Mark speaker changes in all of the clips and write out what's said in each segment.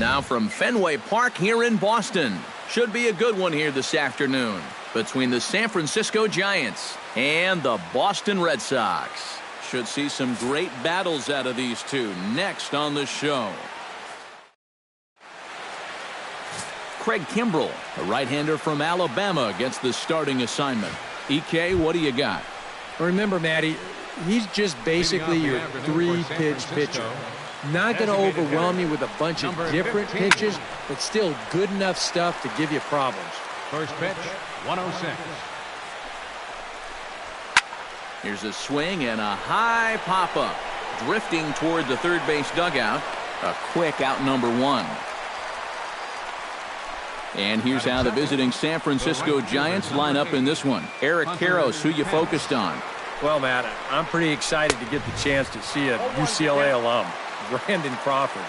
Speaker 1: Now from Fenway Park here in Boston. Should be a good one here this afternoon between the San Francisco Giants and the Boston Red Sox. Should see some great battles out of these two next on the show. Craig Kimbrell, a right-hander from Alabama, gets the starting assignment. EK, what do you got?
Speaker 2: Remember, Matty, he's just basically your three-pitch pitcher. Not going to overwhelm you with a bunch of different pitches, but still good enough stuff to give you problems.
Speaker 3: First pitch, 106.
Speaker 1: Here's a swing and a high pop-up. Drifting toward the third base dugout. A quick out number one. And here's how the visiting San Francisco Giants line up in this one. Eric Karros, who you focused on?
Speaker 2: Well, Matt, I'm pretty excited to get the chance to see a UCLA alum, Brandon Crawford.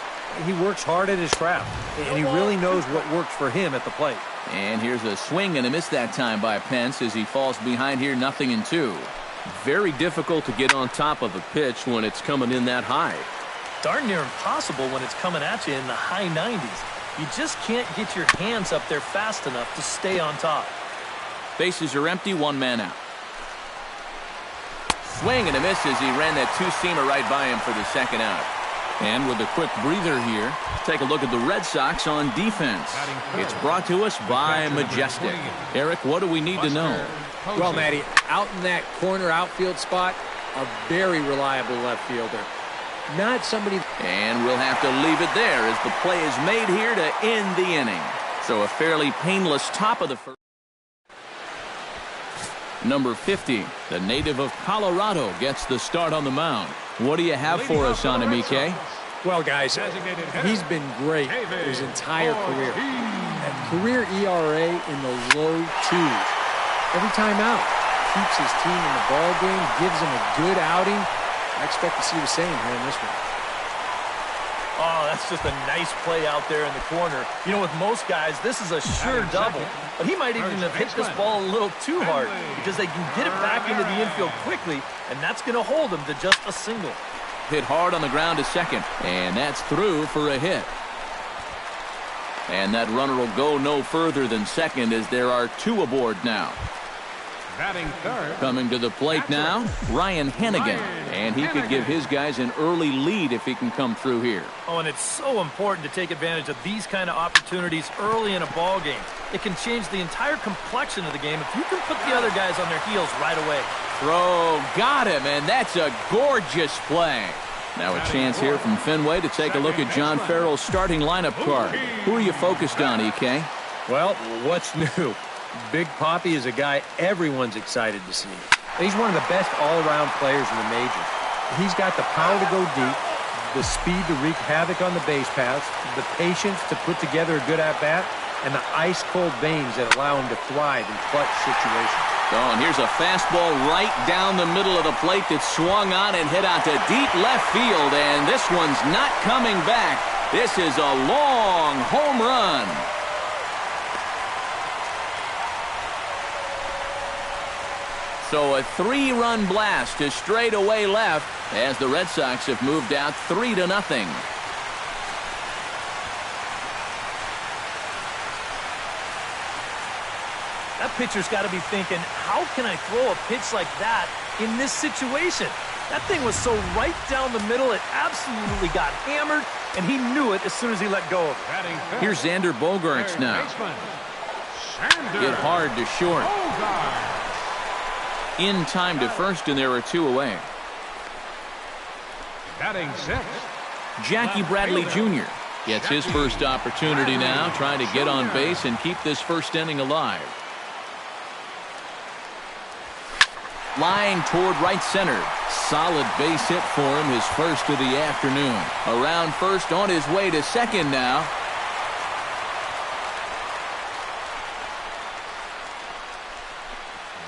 Speaker 2: He works hard at his craft, and he really knows what works for him at the plate.
Speaker 1: And here's a swing and a miss that time by Pence as he falls behind here 0-2. Very difficult to get on top of a pitch when it's coming in that high.
Speaker 4: Darn near impossible when it's coming at you in the high 90s. You just can't get your hands up there fast enough to stay on top.
Speaker 1: Bases are empty, one man out. Swing and a miss as he ran that two-seamer right by him for the second out. And with a quick breather here, take a look at the Red Sox on defense. It's brought to us by Majestic. Eric, what do we need to know?
Speaker 2: Well, Matty, out in that corner outfield spot, a very reliable left fielder. Not somebody...
Speaker 1: And we'll have to leave it there as the play is made here to end the inning. So a fairly painless top of the first. Number 50, the native of Colorado, gets the start on the mound. What do you have for us on him, EK?
Speaker 2: Well, guys, he's been great his entire career. A career ERA in the low 2s. Every time out, keeps his team in the ball game, gives them a good outing. I expect to see the same here in this one.
Speaker 4: Oh, that's just a nice play out there in the corner. You know, with most guys, this is a sure double. But he might even have hit this ball a little too hard because they can get it back into the infield quickly, and that's going to hold him to just a single.
Speaker 1: Hit hard on the ground to second, and that's through for a hit. And that runner will go no further than second as there are two aboard now.
Speaker 3: Batting third.
Speaker 1: Coming to the plate now, Ryan Hennigan. And he could give his guys an early lead if he can come through here.
Speaker 4: Oh, and it's so important to take advantage of these kind of opportunities early in a ball game. It can change the entire complexion of the game if you can put the other guys on their heels right away.
Speaker 1: Throw, got him, and that's a gorgeous play. Now a chance here from Fenway to take a look at John Farrell's starting lineup card. Who are you focused on, EK?
Speaker 2: Well, what's new? Big Papi is a guy everyone's excited to see. He's one of the best all-around players in the majors. He's got the power to go deep, the speed to wreak havoc on the base paths, the patience to put together a good at-bat, and the ice-cold veins that allow him to thrive in clutch situations.
Speaker 1: Oh, and here's a fastball right down the middle of the plate that swung on and hit out to deep left field, and this one's not coming back. This is a long home run. So a 3-run blast to straightaway left as the Red Sox have moved out 3-0.
Speaker 4: That pitcher's got to be thinking, how can I throw a pitch like that in this situation? That thing was so right down the middle, it absolutely got hammered, and he knew it as soon as he let go of it.
Speaker 1: Here's Xander Bogaerts now. Hit hard to short. In time to first, and there are two away.
Speaker 3: Batting sixth.
Speaker 1: Jackie Bradley Jr. gets his first opportunity now, trying to get on base and keep this first inning alive. Line toward right center. Solid base hit for him, his first of the afternoon. Around first, on his way to second now.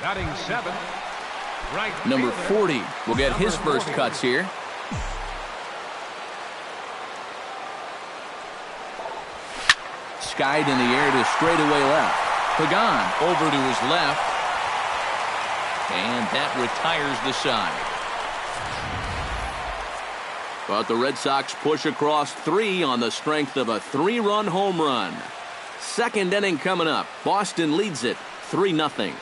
Speaker 3: Batting seventh. Right
Speaker 1: Number 40 will get his first cuts here. Skied in the air to straightaway left. Pagan over to his left. And that retires the side. But the Red Sox push across 3 on the strength of a 3-run home run. Second inning coming up. Boston leads it 3-0.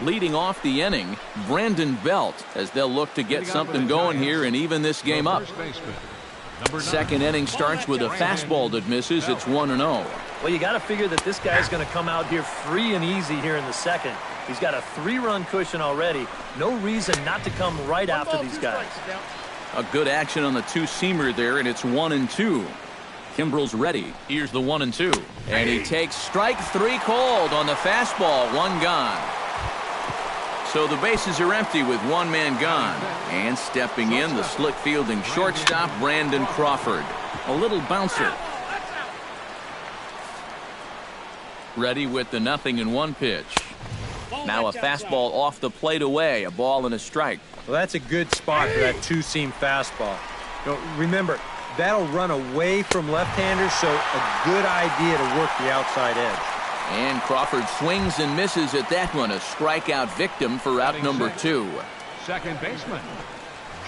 Speaker 1: Leading off the inning, Brandon Belt, as they'll look to get something going here and even this game up. Second inning starts with a fastball that misses. It's 1-0.
Speaker 4: Well, you got to figure that this guy's going to come out here free and easy here in the second. He's got a 3-run cushion already. No reason not to come right after these guys.
Speaker 1: A good action on the two-seamer there, and it's 1-2. Kimbrel's ready. Here's the 1-2. And he takes strike 3 called on the fastball. 1 gone. So the bases are empty with 1 man gone. And stepping in, the slick fielding shortstop, Brandon Crawford. A little bouncer. Ready with the 0-1 pitch. Now a fastball off the plate away. A ball and a strike.
Speaker 2: Well, that's a good spot for that two-seam fastball. Remember, that'll run away from left-handers, so a good idea to work the outside edge.
Speaker 1: And Crawford swings and misses at that one. A strikeout victim for out number 2.
Speaker 3: Second baseman,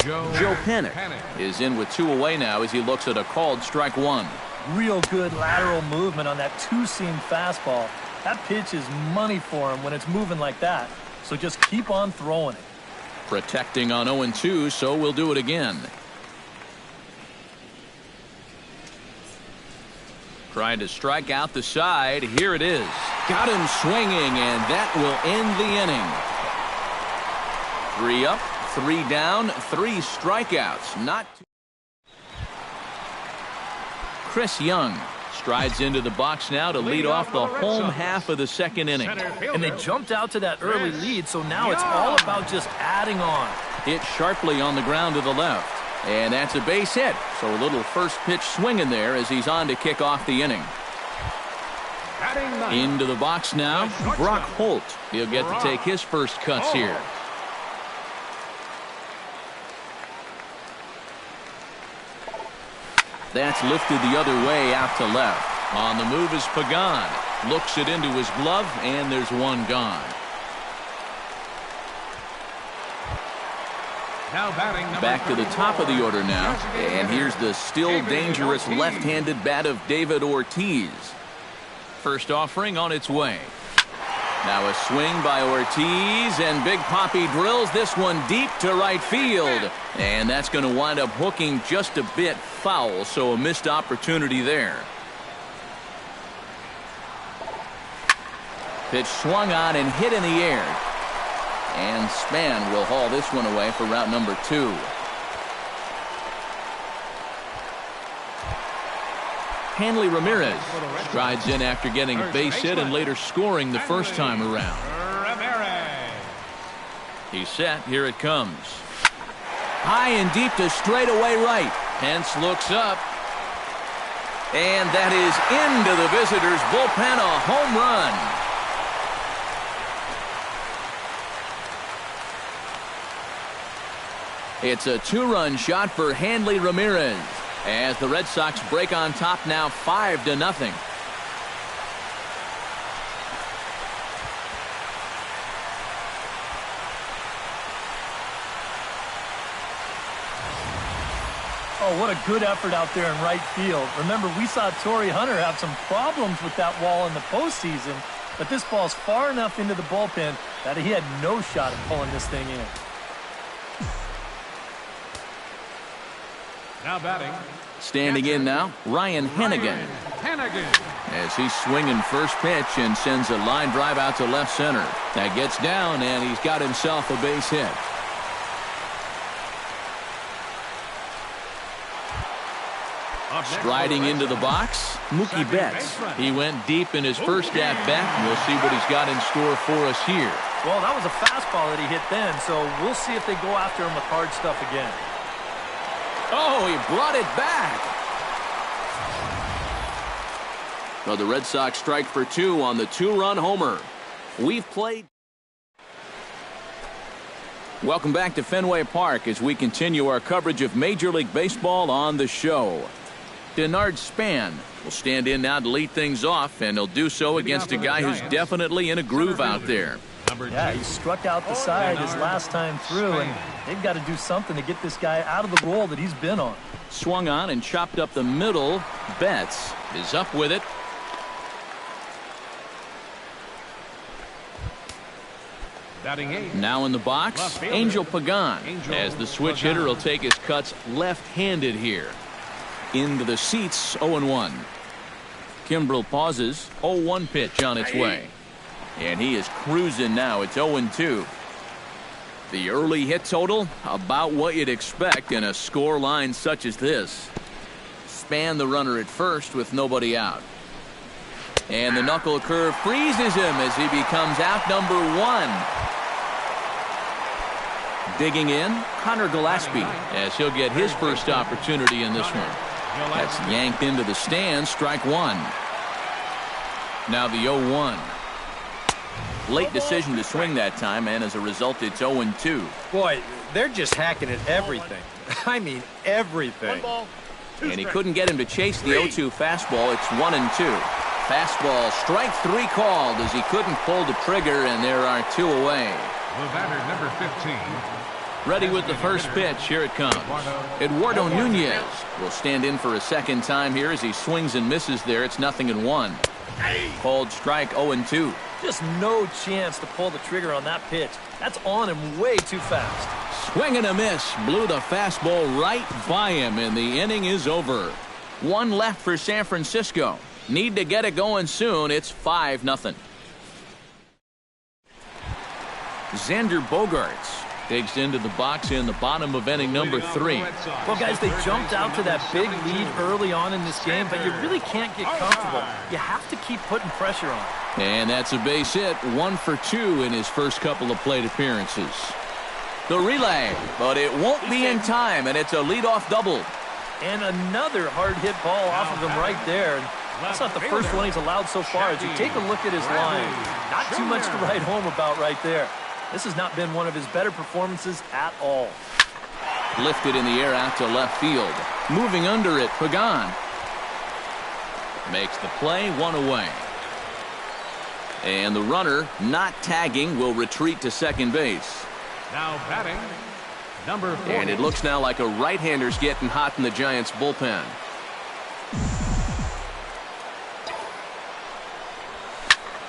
Speaker 3: Joe
Speaker 1: Panik is in with 2 away now as he looks at a called strike 1.
Speaker 4: Real good lateral movement on that two-seam fastball. That pitch is money for him when it's moving like that. So just keep on throwing it.
Speaker 1: Protecting on 0-2, so we'll do it again. Trying to strike out the side. Here it is. Got him swinging, and that will end the inning. 3 up, 3 down, 3 strikeouts. Not Chris Young strides into the box now to lead off the home half of the second inning.
Speaker 4: And they jumped out to that early lead, so now it's all about just adding on.
Speaker 1: Hit sharply on the ground to the left. And that's a base hit. So a little first pitch swing in there as he's on to kick off the inning. Into the box now, Brock Holt. He'll get to take his first cuts here. That's lifted the other way out to left. On the move is Pagan. Looks it into his glove, and there's 1 gone.
Speaker 3: Now batting
Speaker 1: Back to the top of the order now. And here's the still dangerous left-handed bat of David Ortiz. First offering on its way. Now a swing by Ortiz, and Big Papi drills this one deep to right field. And that's going to wind up hooking just a bit foul, so a missed opportunity there. Pitch swung on and hit in the air. And Span will haul this one away for route number 2. Hanley Ramirez strides in after getting a base hit and later scoring the first time around. He's set. Here it comes. High and deep to straightaway right. Pence looks up. And that is into the visitors' bullpen. A home run. It's a 2-run shot for Hanley Ramirez as the Red Sox break on top now 5-0.
Speaker 4: Oh, what a good effort out there in right field. Remember, we saw Torrey Hunter have some problems with that wall in the postseason, but this ball's far enough into the bullpen that he had no shot at pulling this thing in.
Speaker 3: Now batting.
Speaker 1: Standing in now, Ryan Hennigan. As he's swinging first pitch and sends a line drive out to left center. That gets down, and he's got himself a base hit. Striding into the box, Mookie Betts. He went deep in his first at-bat, and we'll see what he's got in store for us here.
Speaker 4: Well, that was a fastball that he hit then, so we'll see if they go after him with hard stuff again.
Speaker 1: Oh, he brought it back. So the Red Sox strike for 2 on the 2-run homer. We've played. Welcome back to Fenway Park as we continue our coverage of Major League Baseball on the show. Denard Span will stand in now to lead things off, and he'll do so against a guy who's definitely in a groove out there.
Speaker 4: Yeah, he struck out the side his last time through, and they've got to do something to get this guy out of the role that he's been on.
Speaker 1: Swung on and chopped up the middle. Betts is up with it.
Speaker 3: Batting 8.
Speaker 1: Now in the box, Angel Pagan, as the switch hitter will take his cuts left-handed here. Into the seats, 0-1. Kimbrel pauses, 0-1 pitch on its way. And he is cruising now. It's 0-2. The early hit total, about what you'd expect in a score line such as this. Span the runner at first with nobody out. And the knuckle curve freezes him as he becomes out number 1. Digging in, Connor Gillespie, as he'll get his first opportunity in this one. That's yanked into the stands, strike 1. Now the 0-1. Late decision to swing that time, and as a result, it's 0-2.
Speaker 2: Boy, they're just hacking at everything. I mean, everything.
Speaker 1: And he couldn't get him to chase the 0-2 fastball. It's 1-2. Fastball, strike 3 called as he couldn't pull the trigger, and there are 2 away.
Speaker 3: The batter, number 15.
Speaker 1: Ready with the first pitch. Here it comes. Eduardo Nunez will stand in for a second time here as he swings and misses there. It's 0-1. Called strike 0-2.
Speaker 4: Just no chance to pull the trigger on that pitch. That's on him way too fast.
Speaker 1: Swing and a miss. Blew the fastball right by him, and the inning is over. 1 left for San Francisco. Need to get it going soon. It's 5-0. Xander Bogaerts digs into the box in the bottom of inning number 3.
Speaker 4: Well, guys, they jumped out to that big lead early on in this game, but you really can't get comfortable. You have to keep putting pressure on.
Speaker 1: And that's a base hit. 1 for 2 in his first couple of plate appearances. The relay, but it won't be in time, and it's a leadoff double.
Speaker 4: And another hard hit ball off of him right there. And that's not the first one he's allowed so far. As you take a look at his line, not too much to write home about right there. This has not been one of his better performances at all.
Speaker 1: Lifted in the air out to left field. Moving under it, Pagan makes the play, 1 away. And the runner, not tagging, will retreat to second base.
Speaker 3: Now batting, number 40.
Speaker 1: And it looks now like a right-hander's getting hot in the Giants' bullpen.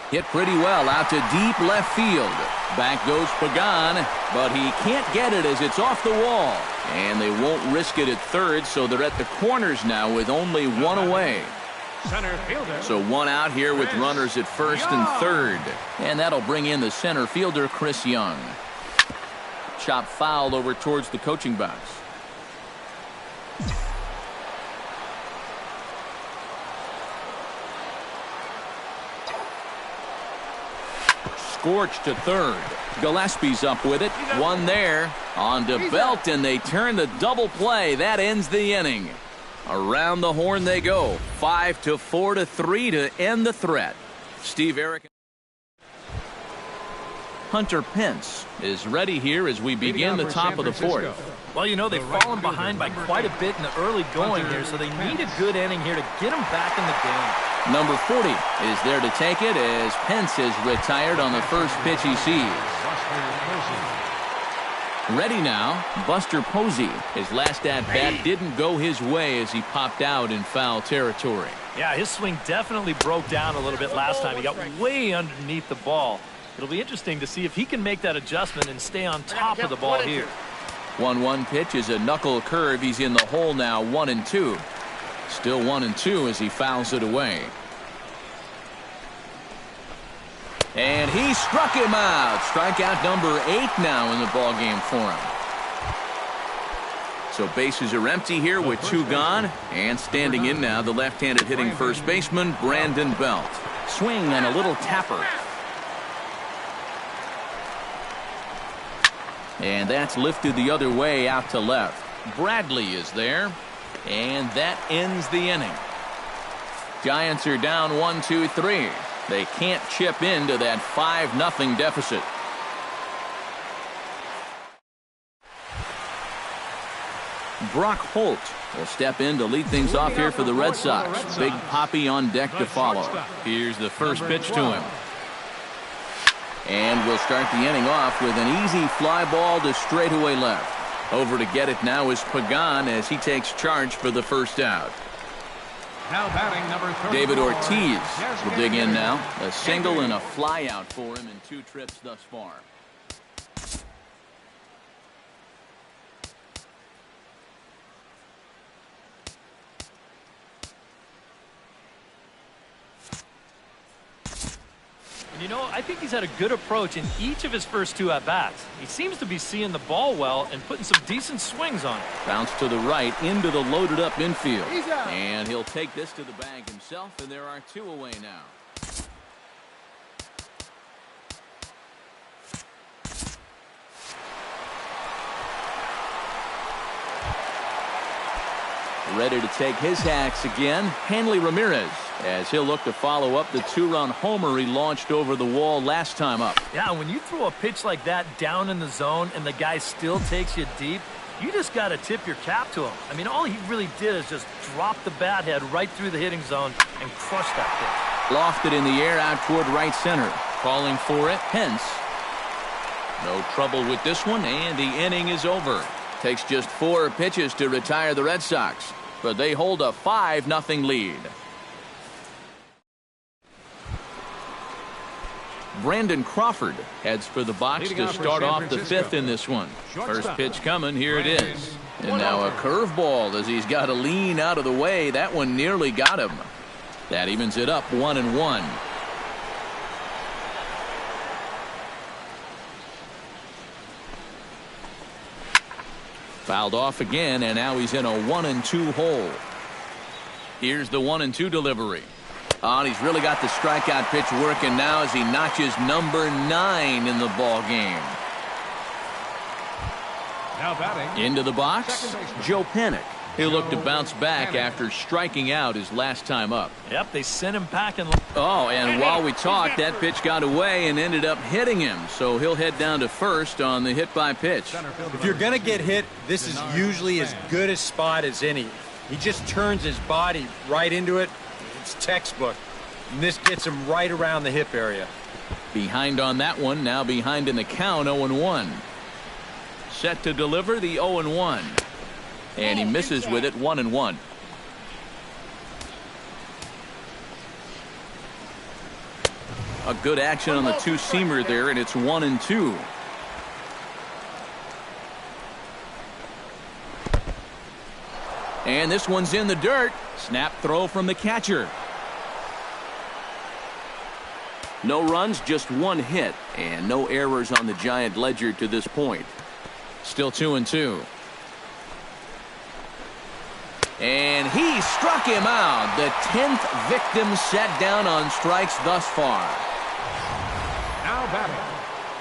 Speaker 1: Hit pretty well out to deep left field. Back goes Pagan, but he can't get it as it's off the wall. And they won't risk it at third, so they're at the corners now with only 1 away.
Speaker 3: Center fielder.
Speaker 1: So 1 out here with runners at first and third. And that'll bring in the center fielder, Chris Young. Chop foul over towards the coaching box. Scorched to third. Gillespie's up with it. 1 there. On to Belt, and they turn the double play. That ends the inning. Around the horn they go. 5-4-3 to end the threat. Steve Eric. Hunter Pence is ready here as we begin the top of the 4th.
Speaker 4: Well, you know, they've fallen behind by quite a bit in the early going here, so they need a good inning here to get them back in the game.
Speaker 1: Number 40 is there to take it as Pence is retired on the first pitch he sees. Ready now, Buster Posey. His last at-bat didn't go his way as he popped out in foul territory.
Speaker 4: Yeah, his swing definitely broke down a little bit last time. He got way underneath the ball. It'll be interesting to see if he can make that adjustment and stay on top of the ball here.
Speaker 1: 1-1 pitch is a knuckle curve. He's in the hole now, 1-2. Still 1-2 as he fouls it away. And he struck him out. Strikeout number 8 now in the ballgame for him. So bases are empty here with 2 gone. And standing in now, the left-handed hitting first baseman, Brandon Belt. Swing and a little tapper. And that's lifted the other way out to left. Bradley is there. And that ends the inning. Giants are down 1-2-3. They can't chip into that 5-0 deficit. Brock Holt will step in to lead things off here for the Red Sox. Big Papi on deck to follow. Here's the first pitch to him. And we'll start the inning off with an easy fly ball to straightaway left. Over to get it now is Pagan as he takes charge for the first out.
Speaker 3: Now batting number 34.
Speaker 1: David Ortiz will dig in now. A single and a fly out for him in 2 trips thus far.
Speaker 4: You know, I think he's had a good approach in each of his first 2 at-bats. He seems to be seeing the ball well and putting some decent swings on it.
Speaker 1: Bounce to the right into the loaded-up infield. And he'll take this to the bag himself, and there are 2 away now. Ready to take his hacks again, Hanley Ramirez, as he'll look to follow up the 2-run homer he launched over the wall last time up.
Speaker 4: Yeah, when you throw a pitch like that down in the zone and the guy still takes you deep, you just got to tip your cap to him. I mean, all he really did is just drop the bat head right through the hitting zone and crush that pitch.
Speaker 1: Lofted in the air out toward right center. Calling for it, Hence. No trouble with this one, and the inning is over. Takes just 4 pitches to retire the Red Sox, but they hold a 5-0 lead. Brandon Crawford heads for the box
Speaker 3: Leading
Speaker 1: to
Speaker 3: off for
Speaker 1: start
Speaker 3: San
Speaker 1: off the
Speaker 3: Francisco.
Speaker 1: 5th in this one.
Speaker 3: Shortstop.
Speaker 1: First pitch coming, here it is. And
Speaker 3: One
Speaker 1: now a
Speaker 3: over.
Speaker 1: curveball as he's got to lean out of the way. That one nearly got him. That evens it up 1-1. Fouled off again, and now he's in a 1-2 hole. Here's the 1-2 delivery. Oh, and he's really got the strikeout pitch working now as he notches number 9 in the ball game.
Speaker 3: Now batting.
Speaker 1: Into the box,
Speaker 3: Second baseman.
Speaker 1: Joe Panik. He'll look to bounce back after striking out his last time up.
Speaker 4: Yep, they sent him packing.
Speaker 1: Oh, and while we talked, that pitch got away and ended up hitting him. So he'll head down to first on the hit by pitch.
Speaker 3: Center fielder
Speaker 2: If you're
Speaker 3: number
Speaker 2: going to get hit, this is usually as good a spot as any. He just turns his body right into it. It's textbook. And this gets him right around the hip area.
Speaker 1: Behind on that one, now behind in the count, 0-1. Set to deliver the 0-1. And he misses with it, 1-1. A good action on the 2-seamer there, and it's 1-2. And this one's in the dirt. Snap throw from the catcher. No runs, just 1 hit, and no errors on the Giant ledger to this point. Still 2-2. And he struck him out. The 10th victim set down on strikes thus far.
Speaker 3: now batting.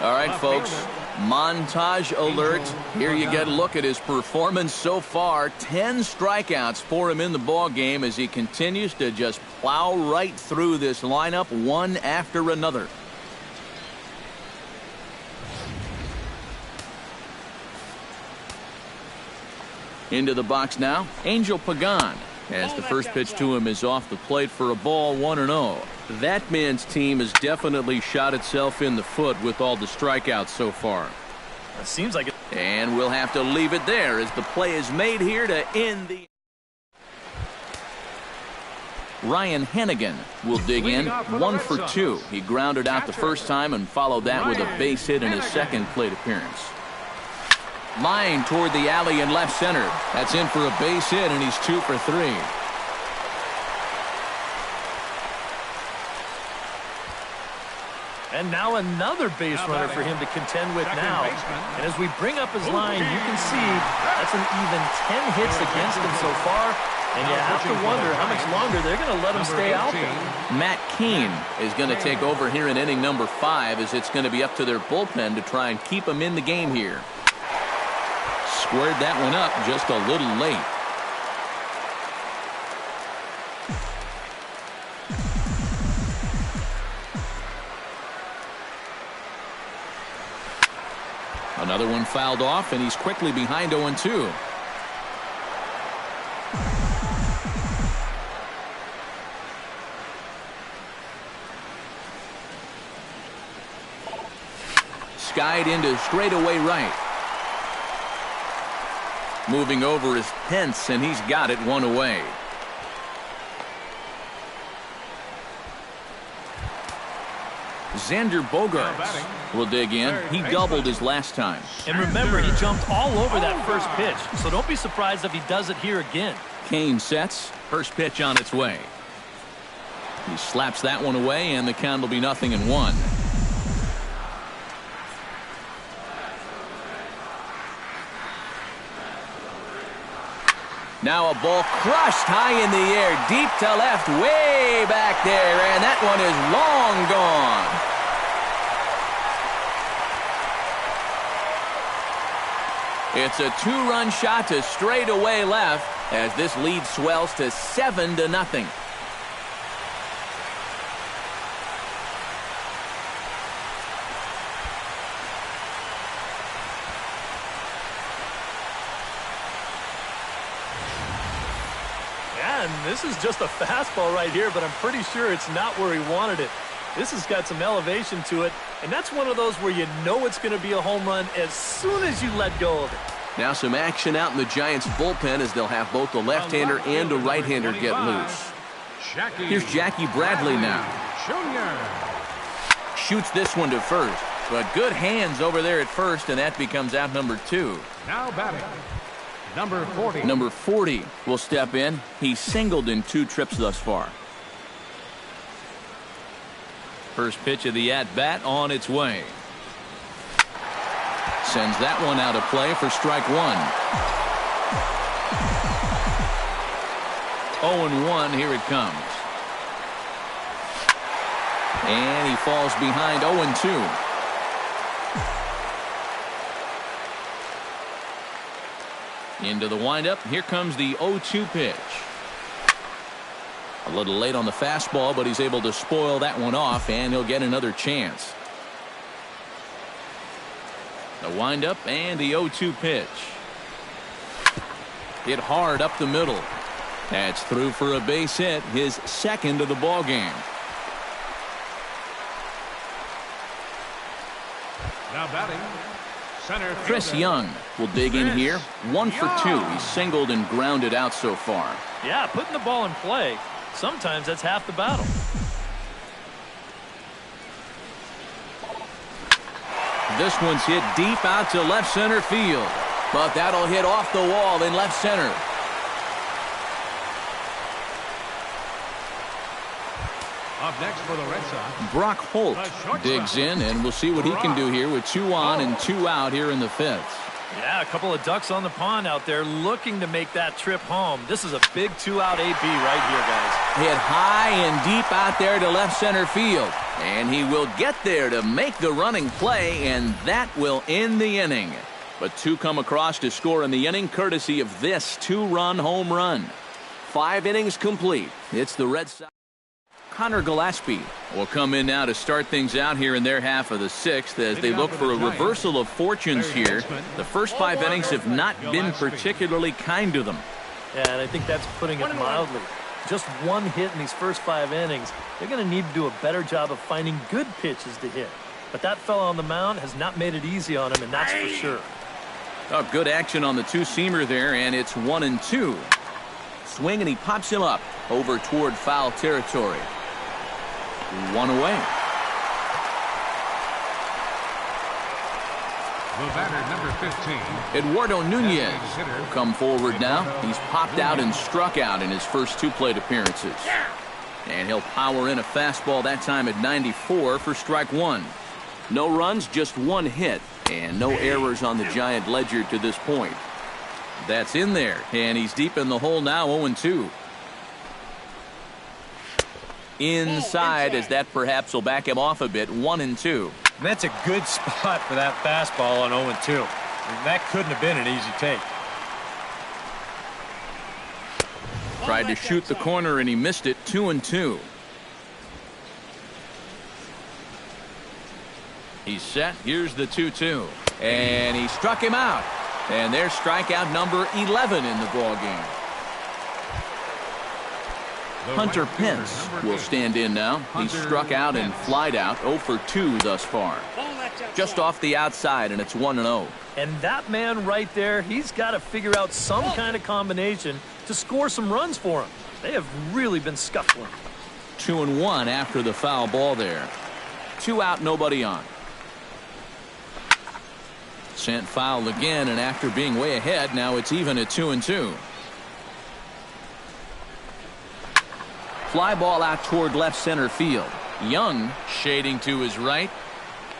Speaker 1: All right,
Speaker 3: Left
Speaker 1: folks.
Speaker 3: fielder.
Speaker 1: Montage alert. Here you get a look at his performance so far. 10 strikeouts for him in the ball game as he continues to just plow right through this lineup one after another. Into the box now, Angel Pagan, as the first pitch to him is off the plate for a ball, 1-0. That man's team has definitely shot itself in the foot with all the strikeouts so far.
Speaker 4: It seems like it.
Speaker 1: And we'll have to leave it there as the play is made here to end the... Ryan Hennigan will dig in, 1 for 2. He grounded out the first time and followed that with a base hit in his second plate appearance. Line toward the alley in left center. That's in for a base hit, and he's 2 for 3.
Speaker 4: And now another base runner for him to contend with now. And as we bring up his line, you can see that's an even 10 hits against him so far. And you have to wonder how much longer they're going to let him stay out there.
Speaker 1: Matt Cain is going to take over here in inning number 5 as it's going to be up to their bullpen to try and keep him in the game here. Squared that one up just a little late. Another one fouled off, and he's quickly behind 0-2. skied into straightaway right. Moving over is Pence, and he's got it one away. Xander Bogaerts will dig in. He doubled his last time.
Speaker 4: And remember, he jumped all over that first pitch, so don't be surprised if he does it here again.
Speaker 1: Kane sets. First pitch on its way. He slaps that one away, and the count will be 0-1. Now a ball crushed high in the air, deep to left, way back there, and that one is long gone. It's a two-run shot to straightaway left as this lead swells to 7-0.
Speaker 4: And this is just a fastball right here, but I'm pretty sure it's not where he wanted it. This has got some elevation to it, and that's one of those where you know it's going to be a home run as soon as you let go of it.
Speaker 1: Now some action out in the Giants bullpen as they'll have both the left-hander and a right-hander get loose. Here's Jackie Bradley now. Shoots this one to first, but good hands over there at first, and that becomes out number 2.
Speaker 3: Now batting, number 40.
Speaker 1: Number 40 will step in. He's singled in 2 trips thus far. First pitch of the at-bat on its way. Sends that one out of play for strike 1. 0-1, here it comes. And he falls behind 0-2. Into the windup. Here comes the 0-2 pitch. A little late on the fastball, but he's able to spoil that one off, and he'll get another chance. The windup and the 0-2 pitch. Hit hard up the middle. That's through for a base hit, his second of the ball game.
Speaker 3: Now batting, center
Speaker 1: Chris
Speaker 3: fielder.
Speaker 1: Young will dig in here. 1 for 2. He's singled and grounded out so far.
Speaker 4: Yeah, putting the ball in play, sometimes that's half the battle.
Speaker 1: This one's hit deep out to left center field, but that'll hit off the wall in left center.
Speaker 3: Up next for the Red Sox,
Speaker 1: Brock Holt digs in, and we'll see what he can do here with 2 on and 2 out here in the 5th.
Speaker 4: Yeah, a couple of ducks on the pond out there looking to make that trip home. This is a big 2-out AB right here, guys.
Speaker 1: Hit high and deep out there to left center field, and he will get there to make the running play, and that will end the inning. But 2 come across to score in the inning courtesy of this 2-run home run. 5 innings complete. It's the Red Sox. Connor Gillespie will come in now to start things out here in their half of the 6th as they look for a reversal of fortunes here. The first 5 innings have not been particularly kind to them.
Speaker 4: Yeah, and I think that's putting it mildly. Just 1 hit in these first 5 innings. They're going to need to do a better job of finding good pitches to hit. But that fella on the mound has not made it easy on him, and that's for sure.
Speaker 1: Oh, good action on the 2-seamer there, and it's 1-2. Swing, and he pops him up over toward foul territory. 1 away.
Speaker 3: the batter, number 15.
Speaker 1: Eduardo Nunez will come forward now. He's popped out and struck out in his first 2 plate appearances. And he'll power in a fastball that time at 94 for strike 1. No runs, just 1 hit, and no errors on the Giant ledger to this point. That's in there, and he's deep in the hole now, 0-2. Inside, as that perhaps will back him off a bit, 1-2.
Speaker 2: That's a good spot for that fastball on 0-2. That couldn't have been an easy take.
Speaker 1: Tried to shoot the corner, and he missed it, 2-2. He's set. Here's the 2-2. And he struck him out. And there's strikeout number 11 in the ballgame. Hunter Pence will stand in now. He's struck out and flied out, 0 for 2 thus far. Just off the outside, and it's 1-0.
Speaker 4: And that man right there, he's got to figure out some kind of combination to score some runs for him. They have really been scuffling.
Speaker 1: 2-1 after the foul ball there. 2 out, nobody on. Sent foul again, and after being way ahead, now it's even at 2-2. Fly ball out toward left center field. Young shading to his right,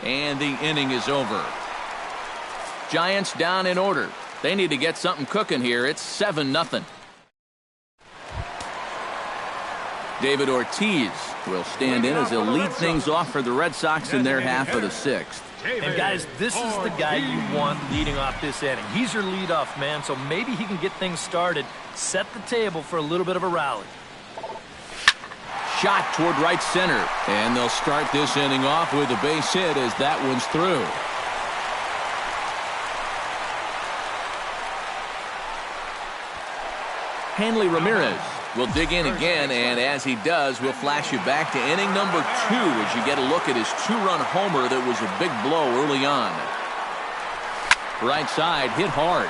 Speaker 1: and the inning is over. Giants down in order. They need to get something cooking here. It's 7-0. David Ortiz will stand in as he'll lead things off for the Red Sox in their half of the 6th.
Speaker 4: And guys, this is the guy you want leading off this inning. He's your leadoff man, so maybe he can get things started, set the table for a little bit of a rally.
Speaker 1: Shot toward right center, and they'll start this inning off with a base hit as that one's through. Hanley Ramirez will dig in again, and as he does, we'll flash you back to inning number 2 as you get a look at his 2-run homer that was a big blow early on. Right side hit hard,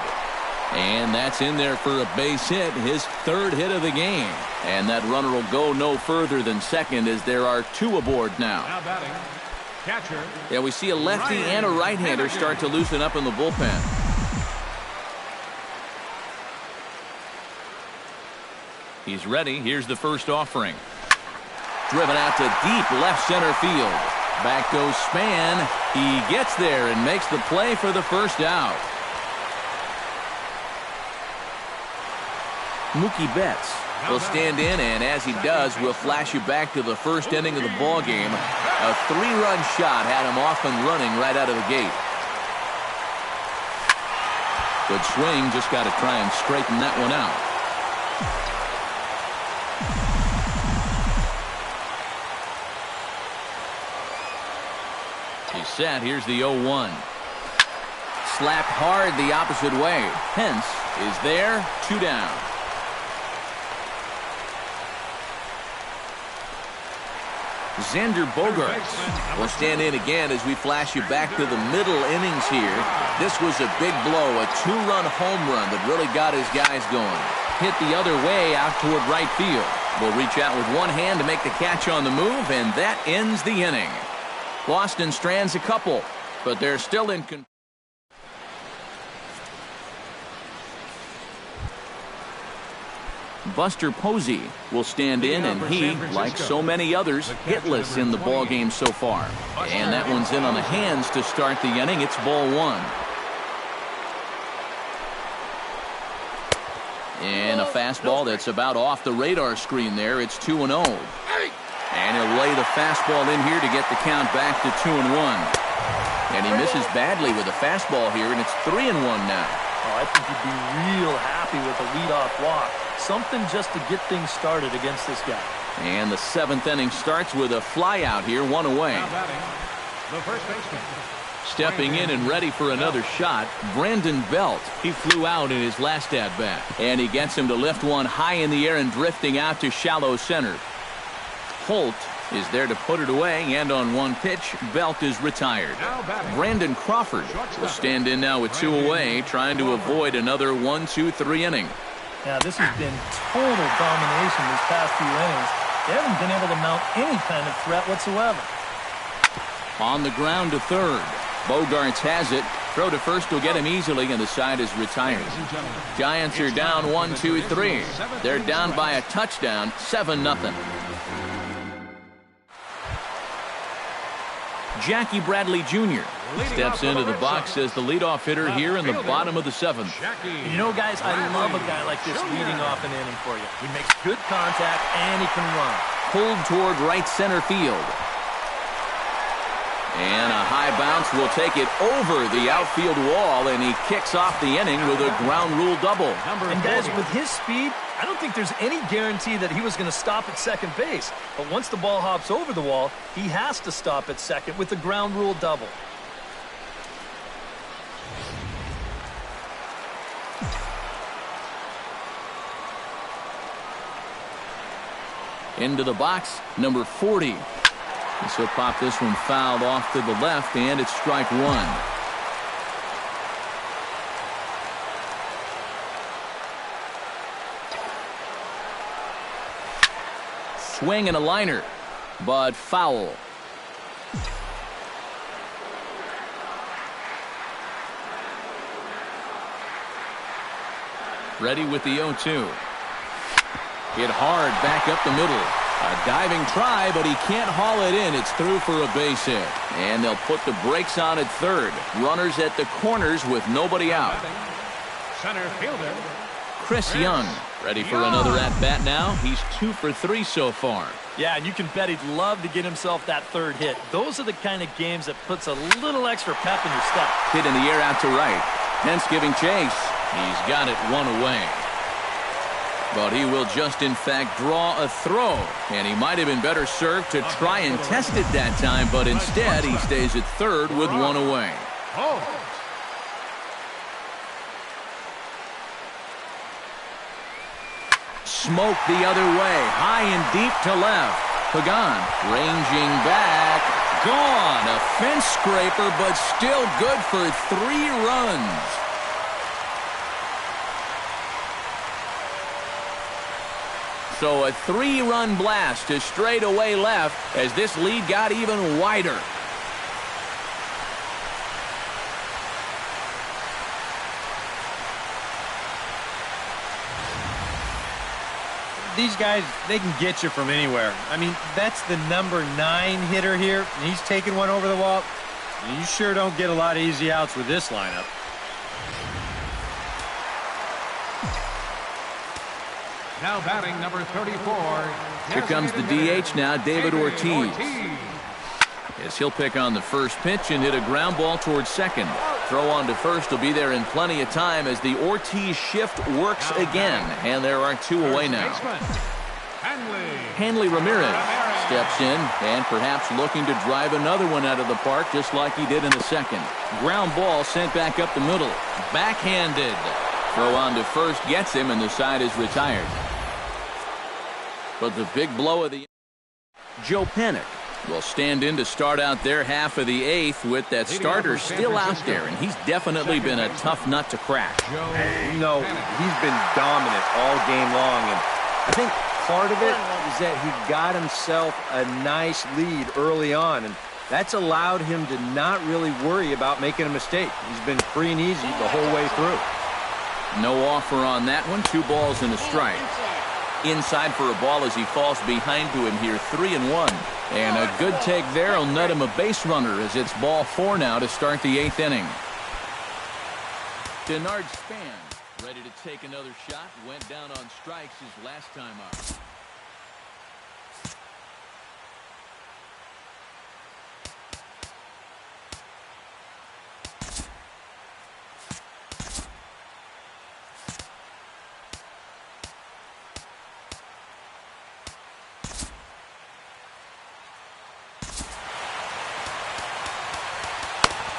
Speaker 1: and that's in there for a base hit, his 3rd hit of the game. And that runner will go no further than second as there are 2 aboard now.
Speaker 3: Now batting, catcher.
Speaker 1: Yeah, we see a lefty and a right-hander start to loosen up in the bullpen. He's ready. Here's the first offering. Driven out to deep left center field. Back goes Span. He gets there and makes the play for the first out. Mookie Betts will stand in, and as he does, we'll flash you back to the first inning of the ball game. A 3-run shot had him off and running right out of the gate. Good swing, just got to try and straighten that one out. He's set. Here's the 0-1. Slapped hard the opposite way. Pence is there. 2 down. Xander Bogaerts will stand in again as we flash you back to the middle innings here. This was a big blow, a 2-run home run that really got his guys going. Hit the other way out toward right field. Will reach out with one hand to make the catch on the move, and that ends the inning. Boston strands a couple, but they're still in control. Buster Posey will stand in, and he, like so many others, hitless in the ball game so far. And that one's in on the hands to start the inning. It's ball 1. And a fastball that's about off the radar screen there. It's 2-0. And he'll lay the fastball in here to get the count back to 2-1. And he misses badly with a fastball here, and it's 3-1 now.
Speaker 4: Oh, I think he'd be real happy with a leadoff walk. Something just to get things started against this guy.
Speaker 1: And the 7th inning starts with a fly out here, 1 away.
Speaker 3: Now batting, the first baseman.
Speaker 1: Stepping in and ready for another shot, Brandon Belt. He flew out in his last at-bat. And he gets him to lift one high in the air and drifting out to shallow center. Holt is there to put it away, and on one pitch, Belt is retired. Brandon Crawford will stand in now with 2 away, trying to avoid another 1-2-3 inning.
Speaker 4: Yeah, this has been total domination these past few innings. They haven't been able to mount any kind of threat whatsoever.
Speaker 1: On the ground to third. Bogaerts has it. Throw to first will get him easily, and the side is retired. Giants are down 1-2-3. They're down by a touchdown, 7-0. Jackie Bradley Jr. steps into the box as the leadoff hitter here in the bottom of the 7th.
Speaker 4: You know, guys, I love a guy like this leading off an inning for you. He makes good contact, and he can run.
Speaker 1: Pulled toward right center field. And a high bounce will take it over the outfield wall, and he kicks off the inning with a ground rule double.
Speaker 4: And guys, with his speed, I don't think there's any guarantee that he was going to stop at second base. But once the ball hops over the wall, he has to stop at second with the ground rule double.
Speaker 1: Into the box, number 40. And so pop this one fouled off to the left, and it's strike one. Swing and a liner, but foul. Ready with the 0-2. Hit hard back up the middle. A diving try, but he can't haul it in. It's through for a base hit. And they'll put the brakes on at third. Runners at the corners with nobody out.
Speaker 3: Center fielder,
Speaker 1: Chris Young ready for another at-bat now. He's 2 for 3 so far.
Speaker 4: Yeah, and you can bet he'd love to get himself that third hit. Those are the kind of games that puts a little extra pep in your step.
Speaker 1: Hit in the air out to right. Hence giving chase. He's got it one away. But he will just, in fact, draw a throw. And he might have been better served to try and test it that time, but instead he stays at third with one away. Smoke the other way, high and deep to left. Pagan ranging back. Gone. A fence scraper, but still good for 3 runs. So a 3-run blast to straightaway left as this lead got even wider.
Speaker 2: These guys, they can get you from anywhere. I mean, that's the number 9 hitter here, and he's taking one over the wall. You sure don't get a lot of easy outs with this lineup.
Speaker 3: now batting number 34.
Speaker 1: Here comes the DH now, David Ortiz. As he'll pick on the first pitch and hit a ground ball towards second. Throw on to first will be there in plenty of time as the Ortiz shift works again. And there are 2 away now. Hanley Ramirez steps in and perhaps looking to drive another one out of the park just like he did in the second. Ground ball sent back up the middle. Backhanded. Throw on to first gets him and the side is retired. But the big blow of the Joe Panik will stand in to start out their half of the 8th with that starter still out there, and he's definitely been a tough nut to crack.
Speaker 2: You know, he's been dominant all game long, and I think part of it is that he got himself a nice lead early on, and that's allowed him to not really worry about making a mistake. He's been free and easy the whole way through.
Speaker 1: No offer on that one. 2 balls and a strike. Inside for a ball as he falls behind to him here, 3-1. And a good take there will net him a base runner as it's ball 4 now to start the 8th inning. Denard Span ready to take another shot. Went down on strikes his last time up.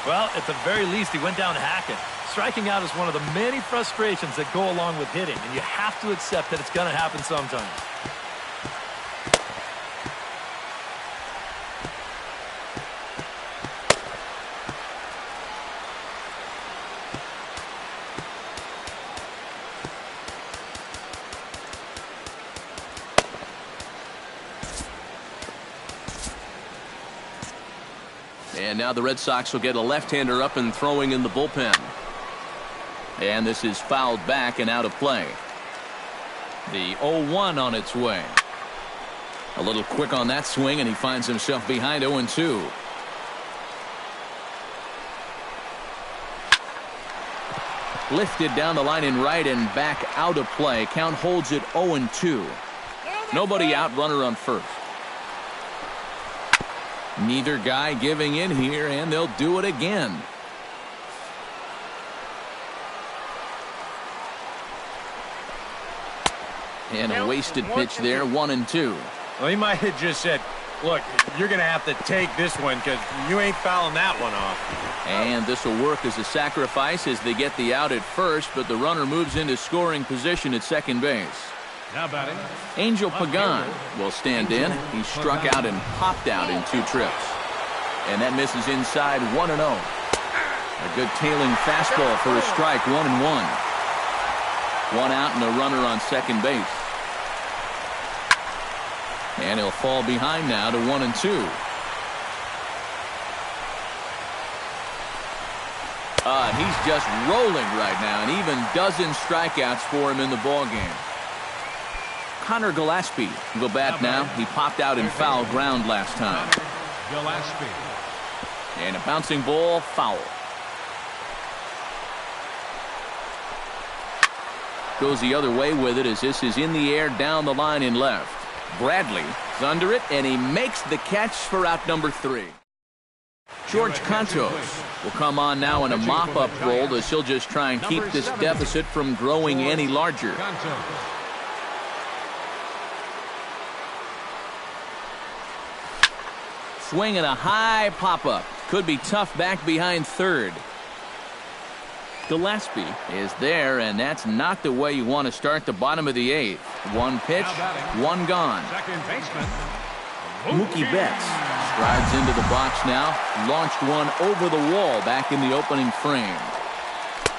Speaker 4: Well, at the very least, he went down hacking. Striking out is one of the many frustrations that go along with hitting, and you have to accept that it's going to happen sometimes.
Speaker 1: And now the Red Sox will get a left-hander up and throwing in the bullpen. And this is fouled back and out of play. The 0-1 on its way. A little quick on that swing, and he finds himself behind 0-2. Lifted down the line in right and back out of play. Count holds it 0-2. Nobody out, runner on first. Neither guy giving in here, and they'll do it again. And a wasted pitch there, 1-2.
Speaker 2: Well, he might have just said, look, you're going to have to take this one because you ain't fouling that one off.
Speaker 1: And this will work as a sacrifice as they get the out at first, but the runner moves into scoring position at second base.
Speaker 3: Now batting.
Speaker 1: Angel Pagan will stand in. He struck out and popped out in 2 trips. And that misses inside 1-0. A good tailing fastball for a strike, 1-1. 1 out and a runner on second base. And he'll fall behind now to 1-2. He's just rolling right now, and even dozen strikeouts for him in the ballgame. Connor Gillespie will go bat now. He popped out in foul ground last time.
Speaker 3: Gillespie.
Speaker 1: And a bouncing ball, foul. Goes the other way with it as this is in the air down the line in left. Bradley is under it, and he makes the catch for out number 3. George Contos will come on now in a mop-up role as he'll just try and keep this deficit from growing any larger. Swinging a high pop-up. Could be tough back behind third. Gillespie is there, and that's not the way you want to start the bottom of the 8th. 1 pitch, 1 gone.
Speaker 3: Second baseman.
Speaker 1: Mookie Betts strides into the box now. Launched one over the wall back in the opening frame.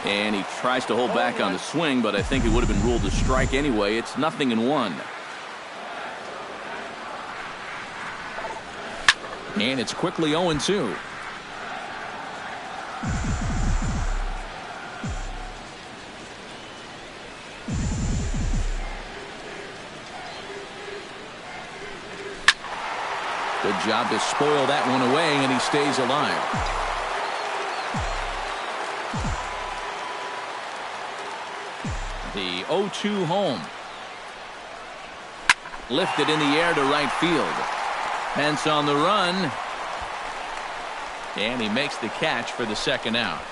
Speaker 1: And he tries to hold back on the swing, but I think it would have been ruled a strike anyway. It's 0-1. And it's quickly 0-2. Good job to spoil that one away, and he stays alive. The 0-2 home. Lifted in the air to right field. Pence on the run. And he makes the catch for the second out.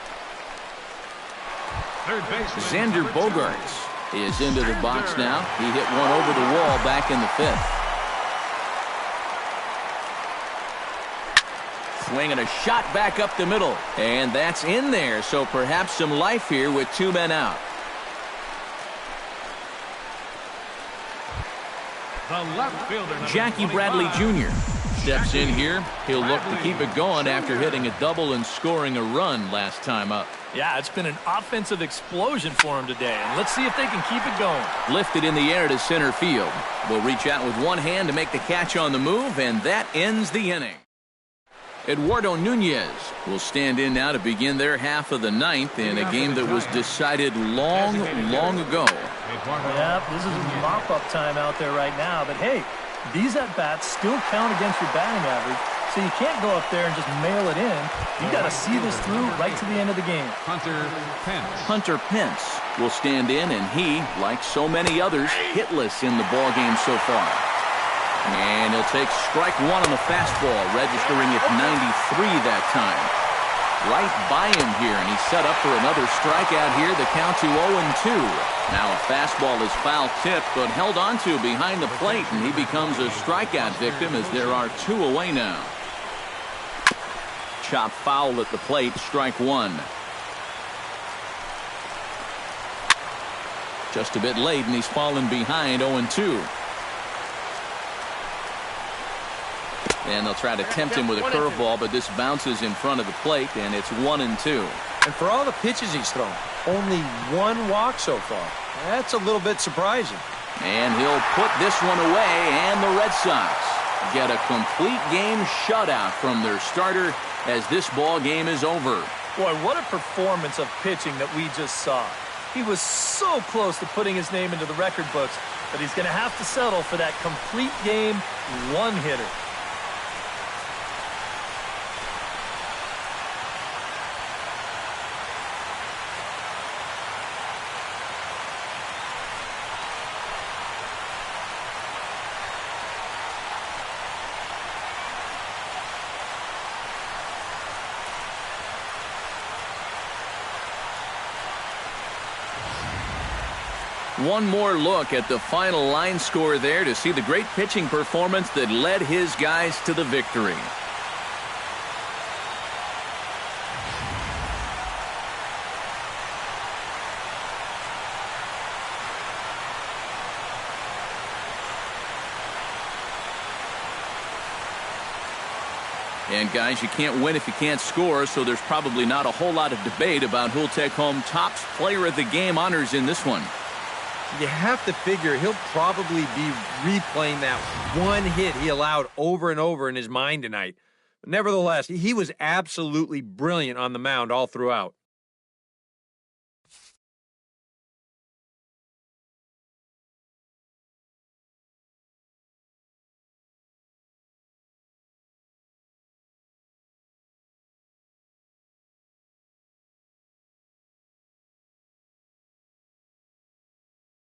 Speaker 3: Third baseman.
Speaker 1: Xander Bogaerts is into the box now. He hit one over the wall back in the 5th. Swinging a shot back up the middle. And that's in there, so perhaps some life here with 2 men out.
Speaker 3: The left fielder.
Speaker 1: Jackie Bradley Jr. steps in here. He'll look to keep it going after hitting a double and scoring a run last time up.
Speaker 4: Yeah, it's been an offensive explosion for him today, and let's see if they can keep it going.
Speaker 1: Lifted in the air to center field. Will reach out with one hand to make the catch on the move, and that ends the inning. Eduardo Nunez will stand in now to begin their half of the 9th in a game that was decided long ago.
Speaker 4: Yep, this is mop-up time out there right now, but hey, these at-bats still count against your batting average, so you can't go up there and just mail it in. You got to see this through right to the end of the game.
Speaker 3: Hunter
Speaker 1: Pence will stand in, and he, like so many others, hitless in the ballgame so far. And he'll take strike 1 on the fastball, registering at 93 that time. Right by him here, and he's set up for another strikeout here. The count to 0-2. Now a fastball is foul tipped, but held onto behind the plate, and he becomes a strikeout victim as there are 2 away now. Chop foul at the plate, strike 1. Just a bit late, and he's fallen behind 0-2. And they'll try to tempt him with a curveball, but this bounces in front of the plate, and it's 1-2.
Speaker 2: And for all the pitches he's thrown, only 1 walk so far. That's a little bit surprising.
Speaker 1: And he'll put this one away, and the Red Sox get a complete game shutout from their starter as this ball game is over.
Speaker 4: Boy, what a performance of pitching that we just saw. He was so close to putting his name into the record books, but he's going to have to settle for that complete game 1-hitter.
Speaker 1: One more look at the final line score there to see the great pitching performance that led his guys to the victory. And, guys, you can't win if you can't score, so there's probably not a whole lot of debate about who'll take home Topps Player of the Game honors in this one.
Speaker 2: You have to figure he'll probably be replaying that one hit he allowed over and over in his mind tonight. Nevertheless, he was absolutely brilliant on the mound all throughout.